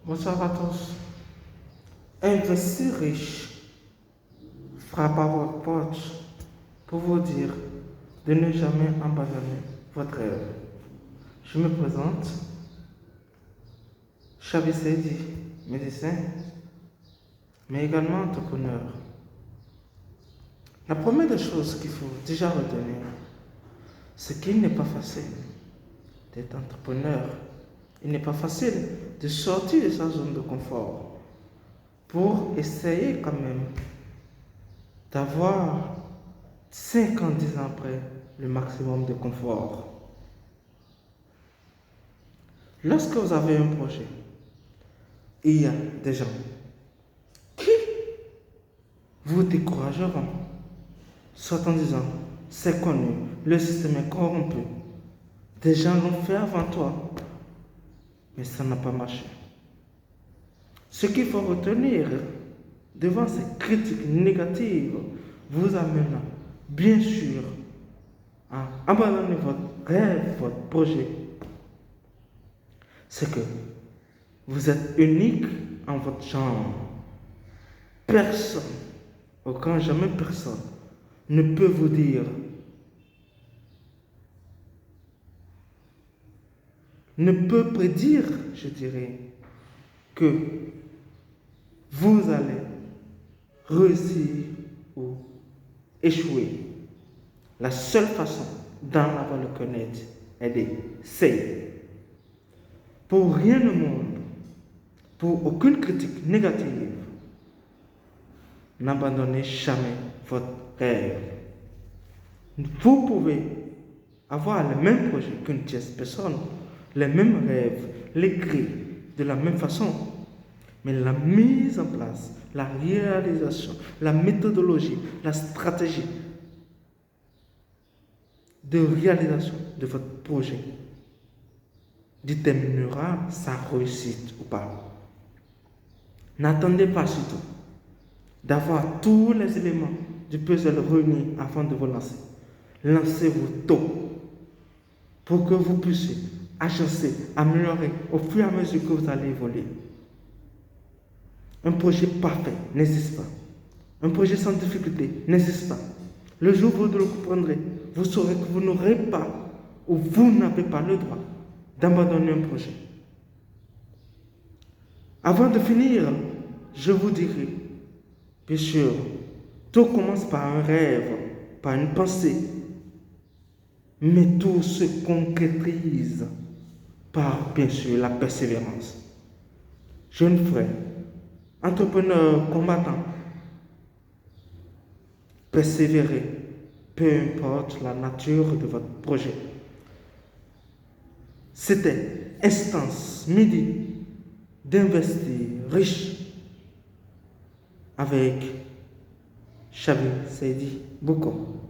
Bonsoir à tous. Un Investir riche frappe à votre porte pour vous dire de ne jamais abandonner votre rêve. Je me présente, Chabi Seydi, médecin, mais également entrepreneur. La première des choses qu'il faut déjà retenir, c'est qu'il n'est pas facile d'être entrepreneur. Il n'est pas facile de sortir de sa zone de confort pour essayer quand même d'avoir 5 ans, 10 ans après le maximum de confort. Lorsque vous avez un projet, il y a des gens qui vous décourageront, soit en disant c'est connu, le système est corrompu. Des gens l'ont fait avant toi, mais ça n'a pas marché. Ce qu'il faut retenir devant ces critiques négatives vous amène bien sûr à abandonner votre rêve, votre projet. C'est que vous êtes unique en votre genre. Personne, aucun jamais personne, ne peut vous dire, ne peut prédire, je dirais, que vous allez réussir ou échouer. La seule façon d'en avoir le connaître est d'essayer. Pour rien au monde, pour aucune critique négative, n'abandonnez jamais votre rêve. Vous pouvez avoir le même projet qu'une tierce personne, les mêmes rêves, l'écrit de la même façon, mais la mise en place, la réalisation, la méthodologie, la stratégie de réalisation de votre projet déterminera sa réussite ou pas. N'attendez pas surtout d'avoir tous les éléments du puzzle réunis avant de vous lancer. Lancez-vous tôt pour que vous puissiez agencer, améliorer au fur et à mesure que vous allez évoluer. Un projet parfait n'existe pas. Un projet sans difficulté n'existe pas. Le jour où vous le comprendrez, vous saurez que vous n'aurez pas ou vous n'avez pas le droit d'abandonner un projet. Avant de finir, je vous dirai, bien sûr, tout commence par un rêve, par une pensée, mais tout se concrétise par, bien sûr, la persévérance. Jeune frère, entrepreneur, combattant, persévérez, peu importe la nature de votre projet. C'était Instance Midi d'Investir riche avec Chabi Seydi Bouko.